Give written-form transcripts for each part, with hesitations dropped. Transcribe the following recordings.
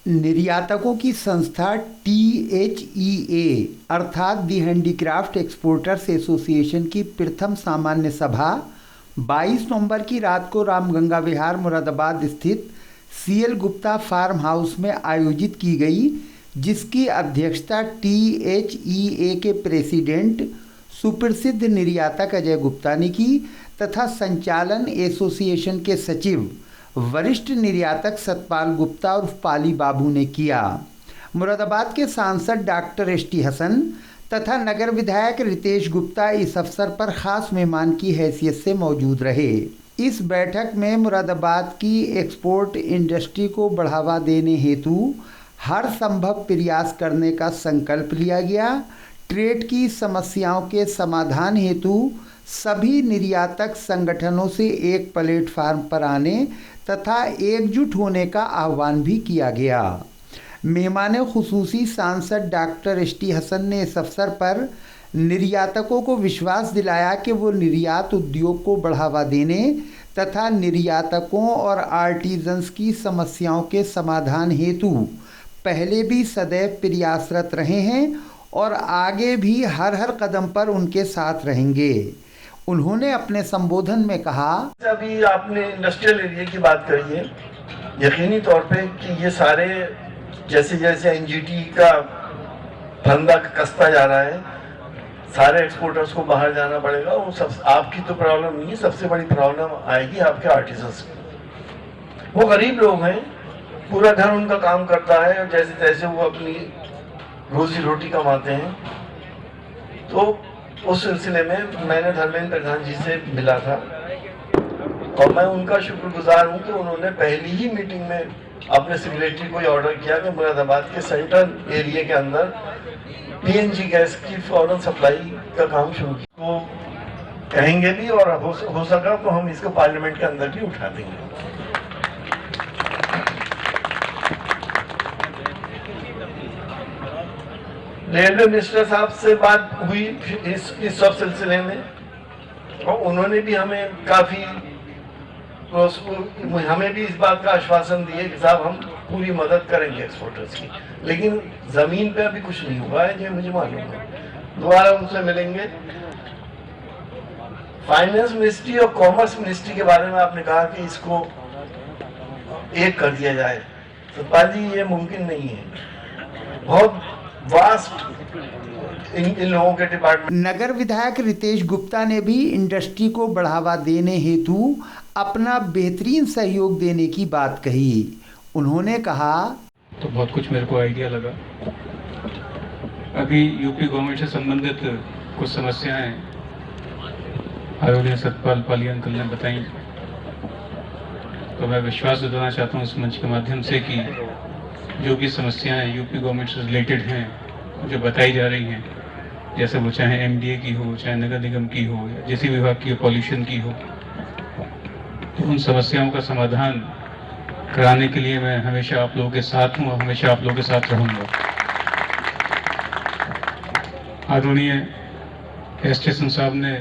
निर्यातकों की संस्था THEA अर्थात दी हैंडीक्राफ्ट एक्सपोर्टर्स एसोसिएशन की प्रथम सामान्य सभा 22 नवंबर की रात को रामगंगा विहार मुरादाबाद स्थित CL गुप्ता फार्म हाउस में आयोजित की गई, जिसकी अध्यक्षता THEA के प्रेसिडेंट सुप्रसिद्ध निर्यातक अजय गुप्ता ने की तथा संचालन एसोसिएशन के सचिव वरिष्ठ निर्यातक सतपाल गुप्ता और पाली बाबू ने किया। मुरादाबाद के सांसद डॉक्टर ST हसन तथा नगर विधायक रितेश गुप्ता इस अवसर पर खास मेहमान की हैसियत से मौजूद रहे। इस बैठक में मुरादाबाद की एक्सपोर्ट इंडस्ट्री को बढ़ावा देने हेतु हर संभव प्रयास करने का संकल्प लिया गया। ट्रेड की समस्याओं के समाधान हेतु सभी निर्यातक संगठनों से एक प्लेटफार्म पर आने तथा एकजुट होने का आह्वान भी किया गया। मेहमान खुसूसी सांसद डॉक्टर ST हसन ने इस अवसर पर निर्यातकों को विश्वास दिलाया कि वो निर्यात उद्योग को बढ़ावा देने तथा निर्यातकों और आर्टिजन्स की समस्याओं के समाधान हेतु पहले भी सदैव प्रयासरत रहे हैं और आगे भी हर कदम पर उनके साथ रहेंगे। उन्होंने अपने संबोधन में कहा, अभी आपने इंडस्ट्रियल एरिया की बात करी है, यकीनी तौर पे कि ये सारे जैसे जैसे NGT का धंधा कसता जा रहा है, सारे एक्सपोर्टर्स को बाहर जाना पड़ेगा। वो सब आपकी तो प्रॉब्लम नहीं है, सबसे बड़ी प्रॉब्लम आएगी आपके आर्टिजन्स की। वो गरीब लोग हैं, पूरा घर उनका काम करता है, जैसे तैसे वो अपनी रोजी रोटी कमाते हैं। तो उस सिलसिले में मैंने धर्मेंद्र प्रधान जी से मिला था और मैं उनका शुक्रगुजार हूं कि उन्होंने पहली ही मीटिंग में अपने सेक्रेटरी को ऑर्डर किया कि मुरादाबाद के सेंट्रल एरिया के अंदर PNG गैस की फौरन सप्लाई का काम शुरू किया। वो कहेंगे भी और हो सका तो हम इसको पार्लियामेंट के अंदर भी उठा देंगे। रेलवे मिनिस्टर साहब से बात हुई इस सब सिलसिले में और उन्होंने भी हमें हमें भी इस बात का आश्वासन दिए कि साहब हम पूरी मदद करेंगे एक्सपोर्टर्स की, लेकिन जमीन पे अभी कुछ नहीं हुआ है, जो मुझे मालूम है। दोबारा उनसे मिलेंगे। फाइनेंस मिनिस्ट्री और कॉमर्स मिनिस्ट्री के बारे में आपने कहा कि इसको एक कर दिया जाए। सतपाल जी, ये मुमकिन नहीं है, बहुत वास्ट इन लोगों के डिपार्टमेंट। नगर विधायक रितेश गुप्ता ने भी इंडस्ट्री को बढ़ावा देने हेतु अपना बेहतरीन सहयोग देने की बात कही। उन्होंने कहा, तो बहुत कुछ मेरे को आइडिया लगा। अभी यूपी गवर्नमेंट से संबंधित कुछ समस्याएं आदरणीय सतपाल पाली अंकल ने बताई, तो मैं विश्वास दिलाना चाहता हूँ इस मंच के माध्यम से कि जो भी समस्याएं यूपी गवर्नमेंट से रिलेटेड हैं, जो बताई जा रही हैं, जैसे वो चाहे MDA की हो, चाहे नगर निगम की हो, या जिस विभाग की हो, पॉल्यूशन की हो, तो उन समस्याओं का समाधान कराने के लिए मैं हमेशा आप लोगों के साथ हूँ और हमेशा आप लोगों के साथ रहूँगा। आदरणीय ST हसन साहब ने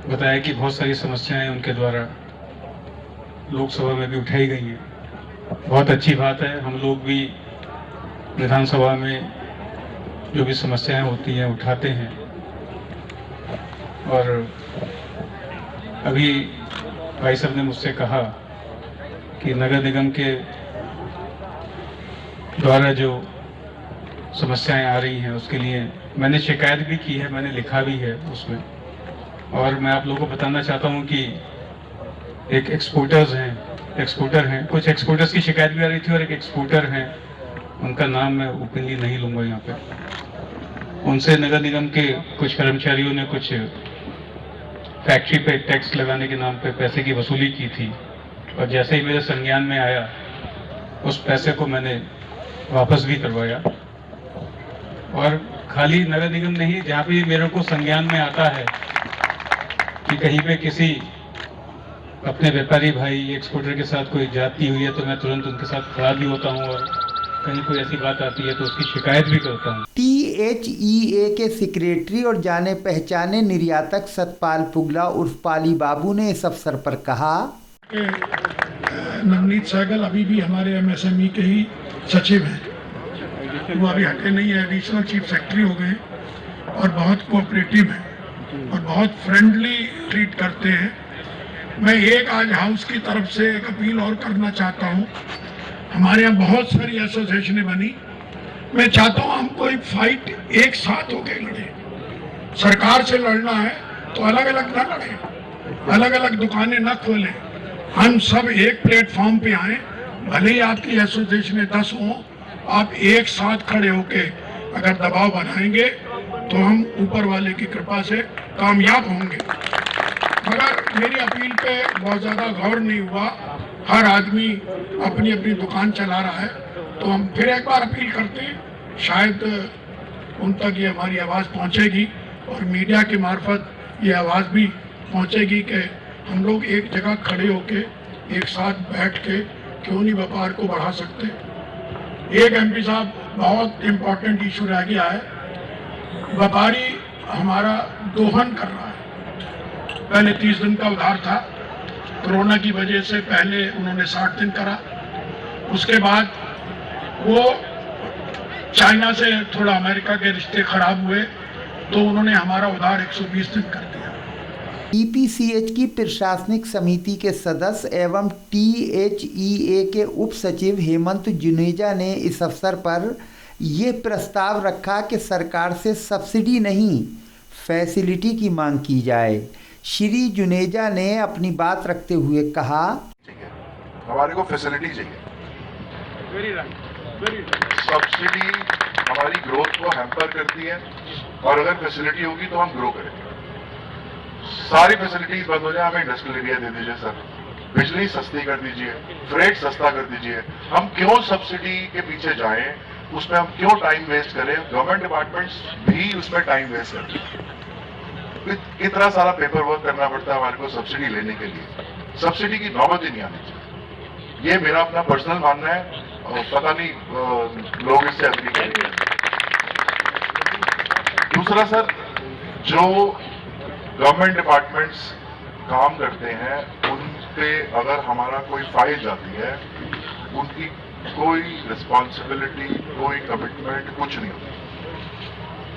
बताया कि बहुत सारी समस्याएं उनके द्वारा लोकसभा में भी उठाई गई हैं। बहुत अच्छी बात है, हम लोग भी विधानसभा में जो भी समस्याएं होती हैं उठाते हैं। और अभी भाई साहब ने मुझसे कहा कि नगर निगम के द्वारा जो समस्याएं आ रही हैं उसके लिए मैंने शिकायत भी की है, मैंने लिखा भी है उसमें। और मैं आप लोगों को बताना चाहता हूं कि एक एक्सपोर्टर हैं, कुछ एक्सपोर्टर्स की शिकायत भी आ रही थी और एक एक्सपोर्टर हैं, उनका नाम मैं ओपनली नहीं लूँगा यहाँ पे। उनसे नगर निगम के कुछ कर्मचारियों ने कुछ फैक्ट्री पे टैक्स लगाने के नाम पे पैसे की वसूली की थी और जैसे ही मेरे संज्ञान में आया उस पैसे को मैंने वापस भी करवाया। और खाली नगर निगम नहीं, जहाँ पे मेरे को संज्ञान में आता है कि कहीं पे किसी अपने व्यापारी भाई एक्सपोर्टर के साथ कोई जाती हुई है तो मैं तुरंत उनके साथ खड़ा भी होता हूँ और कहीं कोई ऐसी बात आती है तो उसकी शिकायत भी करता हूँ। THEA के सेक्रेटरी और जाने पहचाने निर्यातक सतपाल पुगला उर्फ पाली बाबू ने इस अवसर पर कहा, नवनीत सहगल अभी भी हमारे एमएसएमई के ही सचिव हैं। वो अभी हटे नहीं है, एडिशनल चीफ सेक्रेटरी हो गए और बहुत कोऑपरेटिव हैं और बहुत फ्रेंडली ट्रीट करते हैं। मैं एक आज हाउस की तरफ से एक अपील और करना चाहता हूँ। हमारे यहाँ बहुत सारी एसोसिएशनें बनी। मैं चाहता हूँ हम कोई फाइट एक साथ होकर लड़े। सरकार से लड़ना है तो अलग अलग ना लड़े, अलग अलग दुकानें ना खोलें। हम सब एक प्लेटफॉर्म पे आए। भले ही आपकी एसोसिएशन 10 हों, आप एक साथ खड़े होके अगर दबाव बनाएंगे तो हम ऊपर वाले की कृपा से कामयाब होंगे। मगर मेरी अपील पे बहुत ज़्यादा गौर नहीं हुआ। हर आदमी अपनी अपनी दुकान चला रहा है, तो हम फिर एक बार अपील करते हैं, शायद उन तक ये हमारी आवाज़ पहुंचेगी और मीडिया के मार्फत ये आवाज़ भी पहुंचेगी कि हम लोग एक जगह खड़े होके एक साथ बैठ के क्यों नहीं व्यापार को बढ़ा सकते। एक एमपी साहब, बहुत इम्पोर्टेंट इशू रह गया है। व्यापारी हमारा दोहन कर रहा है। पहले 30 दिन का उधार था, कोरोना की वजह से पहले उन्होंने 60 दिन करा। उसके बाद वो चाइना से थोड़ा अमेरिका के रिश्ते खराब हुए तो उन्होंने हमारा उधार 120 दिन कर दिया। ईपीसीएच की प्रशासनिक समिति के सदस्य एवं टीएचईए के उप सचिव हेमंत जुनेजा ने इस अवसर पर यह प्रस्ताव रखा कि सरकार से सब्सिडी नहीं, फैसिलिटी की मांग की जाए। श्री जुनेजा ने अपनी बात रखते हुए कहा, हमारे को फैसिलिटी चाहिए। सब्सिडी हमारी ग्रोथ को हैम्पर करती है और अगर फैसिलिटी होगी तो हम ग्रो करेंगे। सारी फैसिलिटीज बंद हो जाए, हमें इंडस्ट्रियल एरिया दे दीजिए सर, बिजली सस्ती कर दीजिए, फ्रेट सस्ता कर दीजिए। हम क्यों सब्सिडी के पीछे जाएं, उसमें हम क्यों टाइम वेस्ट करें? गवर्नमेंट डिपार्टमेंट्स भी उसमें टाइम वेस्ट करते। इतना सारा पेपर वर्क करना पड़ता है हमारे को सब्सिडी लेने के लिए। सब्सिडी की नौबत ही नहीं आनी चाहिए, ये मेरा अपना पर्सनल मानना है। पता नहीं लोग इससे एग्री करेंगे। दूसरा सर, जो गवर्नमेंट डिपार्टमेंट्स काम करते हैं उन पे अगर हमारा कोई फाइल जाती है, उनकी कोई रिस्पॉन्सिबिलिटी, कोई कमिटमेंट कुछ नहीं होती।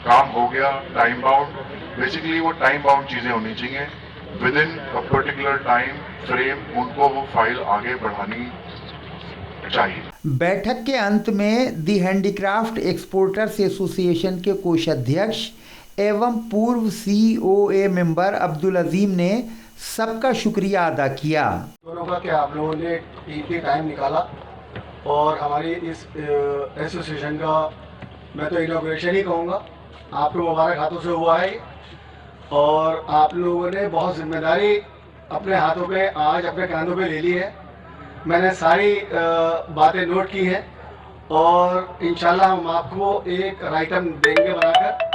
काम हो गया टाइम बाउंड, बेसिकली वो टाइम बाउंड चीजें होनी चाहिए। With in a particular time frame उनको वो फाइल आगे बढ़ानी चाहिए। बैठक के अंत में दी हैंडीक्राफ्ट एक्सपोर्टर्स एसोसिएशन के कोषाध्यक्ष एवं पूर्व सीओए मेंबर अब्दुल अजीम ने सबका शुक्रिया अदा किया। दोनों का कि आप लोगों ने कीमती टाइम निकाला और हमारी इस एसोसिएशन का मैं तो इनॉग्रेशन ही कहूँगा, आपके मुबारक हाथों से हुआ है और आप लोगों ने बहुत जिम्मेदारी अपने हाथों पे आज अपने कांधों पे ले ली है। मैंने सारी बातें नोट की हैं और इंशाल्लाह हम आपको एक राइटम देंगे बनाकर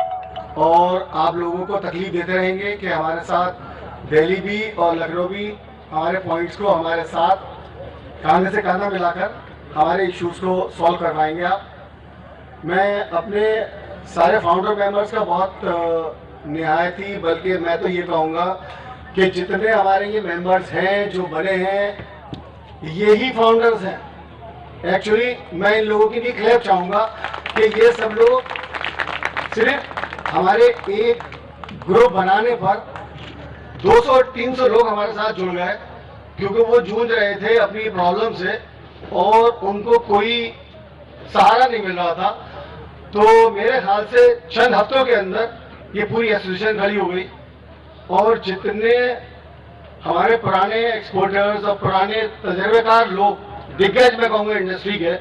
और आप लोगों को तकलीफ देते रहेंगे कि हमारे साथ दिल्ली भी और लखनऊ भी हमारे पॉइंट्स को हमारे साथ कांधे से कांधा मिलाकर हमारे इश्यूज़ को सॉल्व करवाएंगे आप। मैं अपने सारे फाउंडर मेंबर्स का बहुत निहायत ही, बल्कि मैं तो ये कहूँगा कि जितने हमारे ये मेंबर्स हैं जो बने हैं, ये ही फाउंडर्स हैं। एक्चुअली मैं इन लोगों की भी क्लैप चाहूँगा कि ये सब लोग सिर्फ हमारे एक ग्रुप बनाने पर 200-300 लोग हमारे साथ जुड़ गए, क्योंकि वो जूझ रहे थे अपनी प्रॉब्लम से और उनको कोई सहारा नहीं मिल रहा था। तो मेरे ख्याल से चंद हफ्तों के अंदर ये पूरी एसोसिएशन खड़ी हो गई और जितने हमारे पुराने एक्सपोर्टर्स और पुराने तजर्बेकार लोग, दिग्गज मैं कहूँगा इंडस्ट्री के,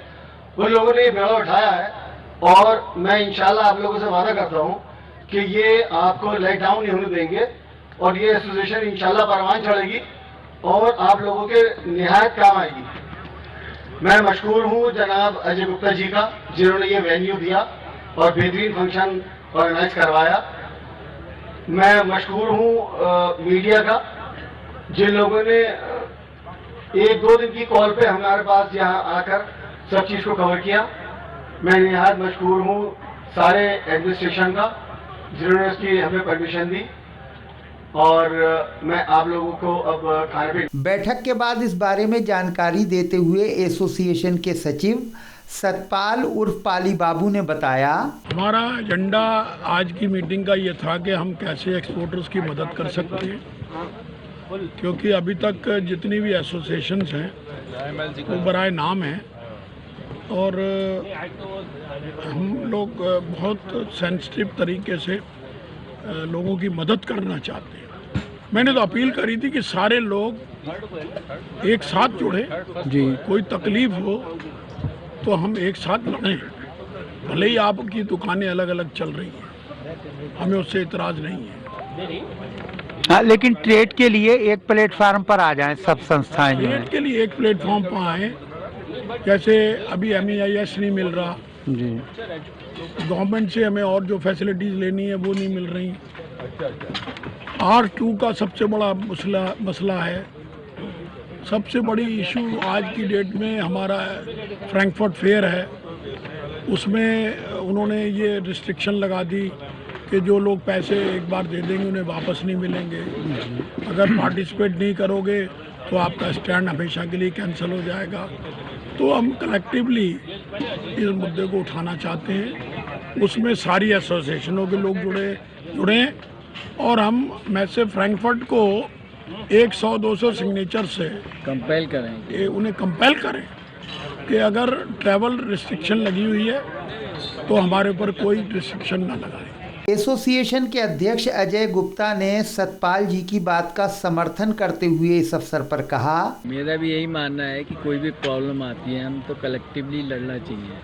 उन लोगों ने ये बेड़ा उठाया है और मैं इंशाल्लाह आप लोगों से वादा करता हूँ कि ये आपको लेट डाउन नहीं होने देंगे और ये एसोसिएशन इंशाल्लाह परवान चढ़ेगी और आप लोगों के निहायत काम आएगी। मैं मशकूर हूँ जनाब अजय गुप्ता जी का, जिन्होंने ये वेन्यू दिया और बेहतरीन फंक्शन ऑर्गेनाइज करवाया। मैं मशकूर हूँ मीडिया का, जिन लोगों ने 1-2 दिन की कॉल पे हमारे पास यहाँ आकर सब चीज़ को कवर किया। मैं निहायत मशकूर हूँ सारे एडमिनिस्ट्रेशन का, जिन्होंने इसकी हमें परमिशन दी। और मैं आप लोगों को अब खाने पीने बैठक के बाद इस बारे में जानकारी देते हुए एसोसिएशन के सचिव सतपाल उर्फ पाली बाबू ने बताया, हमारा एजेंडा आज की मीटिंग का ये था कि हम कैसे एक्सपोर्टर्स की मदद कर सकते हैं, क्योंकि अभी तक जितनी भी एसोसिएशंस हैं वो बराए नाम हैं और हम लोग बहुत सेंसिटिव तरीके से लोगों की मदद करना चाहते हैं। मैंने तो अपील करी थी कि सारे लोग एक साथ जुड़े जी, कोई तकलीफ हो तो हम एक साथ लड़ें। भले ही आपकी दुकानें अलग अलग चल रही हैं, हमें उससे इतराज़ नहीं है। हाँ, लेकिन ट्रेड के लिए एक प्लेटफार्म पर आ जाएं सब संस्थाएं जो हैं। ट्रेड के लिए एक प्लेटफॉर्म पर आए, जैसे अभी MEIS नहीं मिल रहा जी, गवर्नमेंट से हमें और जो फैसिलिटीज़ लेनी है वो नहीं मिल रही। R2 का सबसे बड़ा मसला है। सबसे बड़ी इशू आज की डेट में हमारा फ्रैंकफर्ट फेयर है, उसमें उन्होंने ये रिस्ट्रिक्शन लगा दी कि जो लोग पैसे एक बार दे देंगे उन्हें वापस नहीं मिलेंगे। अगर पार्टिसिपेट नहीं करोगे तो आपका स्टैंड हमेशा के लिए कैंसिल हो जाएगा। तो हम कलेक्टिवली इस मुद्दे को उठाना चाहते हैं, उसमें सारी एसोसिएशनों के लोग जुड़े और हम मैं से फ्रैंकफर्ट को 100-200 सिग्नेचर से कंपेल करें, उन्हें कंपेल करें कि अगर ट्रैवल रिस्ट्रिक्शन लगी हुई है तो हमारे ऊपर कोई रिस्ट्रिक्शन ना लगाए। एसोसिएशन के अध्यक्ष अजय गुप्ता ने सतपाल जी की बात का समर्थन करते हुए इस अवसर पर कहा, मेरा भी यही मानना है कि कोई भी प्रॉब्लम आती है हम तो कलेक्टिवली लड़ना चाहिए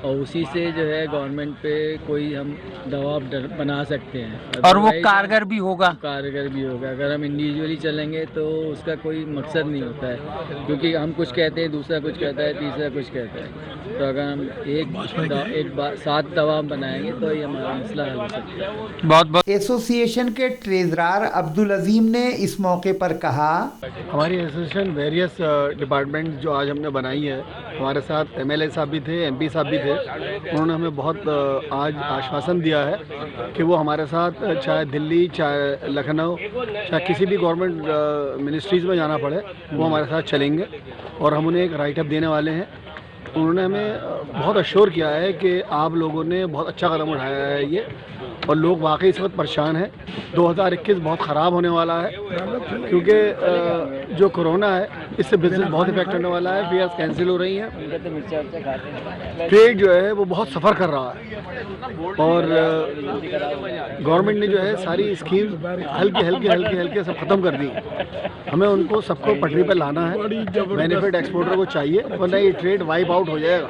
और उसी से जो है गवर्नमेंट पे कोई हम दबाव बना सकते हैं और वो कारगर भी होगा। अगर हम इंडिविजुअली चलेंगे तो उसका कोई मकसद नहीं होता है, क्योंकि हम कुछ कहते हैं, दूसरा कुछ कहता है, तीसरा कुछ कहता है। तो अगर हम एक साथ दबाव बनाएंगे तो ये हमारा मसला हल हो सकता है। बहुत एसोसिएशन के ट्रेजरार अब्दुल अजीम ने इस मौके पर कहा, हमारी एसोसिएशन वेरियस डिपार्टमेंट जो आज हमने बनाई है, हमारे साथ MLA साहब भी थे, MP साहब भी थे। उन्होंने हमें बहुत आज आश्वासन दिया है कि वो हमारे साथ चाहे दिल्ली, चाहे लखनऊ, चाहे किसी भी गवर्नमेंट मिनिस्ट्रीज़ में जाना पड़े वो हमारे साथ चलेंगे और हम उन्हें एक राइट अप देने वाले हैं। उन्होंने हमें बहुत अश्योर किया है कि आप लोगों ने बहुत अच्छा कदम उठाया है ये, और लोग वाकई इस वक्त परेशान हैं। 2021 बहुत ख़राब होने वाला है क्योंकि जो कोरोना है इससे बिजनेस बहुत इफेक्ट होने वाला है, फेयर्स कैंसिल हो रही हैं, ट्रेड जो है वो बहुत सफ़र कर रहा है और गवर्नमेंट ने जो है सारी स्कीम हल्के सब ख़त्म कर दी। हमें उनको सबको पटरी पर लाना है, बेनिफिट एक्सपोर्टर को चाहिए, वरना ये ट्रेड वाइप आउट हो जाएगा।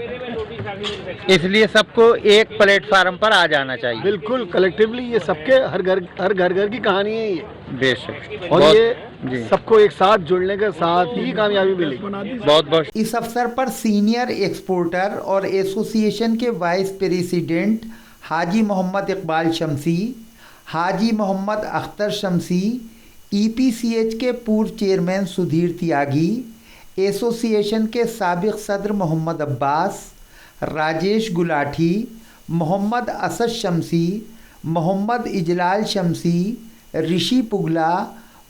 इसलिए सबको एक प्लेटफार्म पर आ जाना चाहिए। बिल्कुल कलेक्टिवली ये सबके हर घर की कहानी है ये, बेशक, और ये सबको एक साथ जुड़ने के साथ ही कामयाबी मिलेगी। बहुत इस अवसर पर सीनियर एक्सपोर्टर और एसोसिएशन के वाइस प्रेसिडेंट हाजी मोहम्मद इकबाल शमसी, हाजी मोहम्मद अख्तर शमसी, EPCH के पूर्व चेयरमैन सुधीर त्यागी, एसोसिएशन के साबिक सदर मोहम्मद अब्बास, राजेश गुलाठी, मोहम्मद असद शमसी, मोहम्मद इजलाल शमसी, ऋषि पुगला,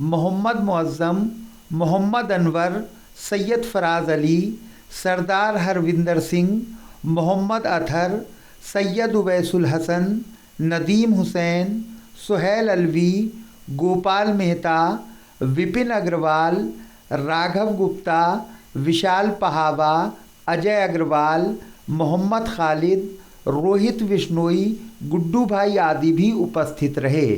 मोहम्मद मुअज्जम, मोहम्मद अनवर, सैयद फराज अली, सरदार हरविंदर सिंह, मोहम्मद अतहर, सैयद उवैसुल हसन, नदीम हुसैन, सुहैल अलवी, गोपाल मेहता, विपिन अग्रवाल, राघव गुप्ता, विशाल पहावा, अजय अग्रवाल, मोहम्मद खालिद, रोहित बिश्नोई, गुड्डू भाई आदि भी उपस्थित रहे।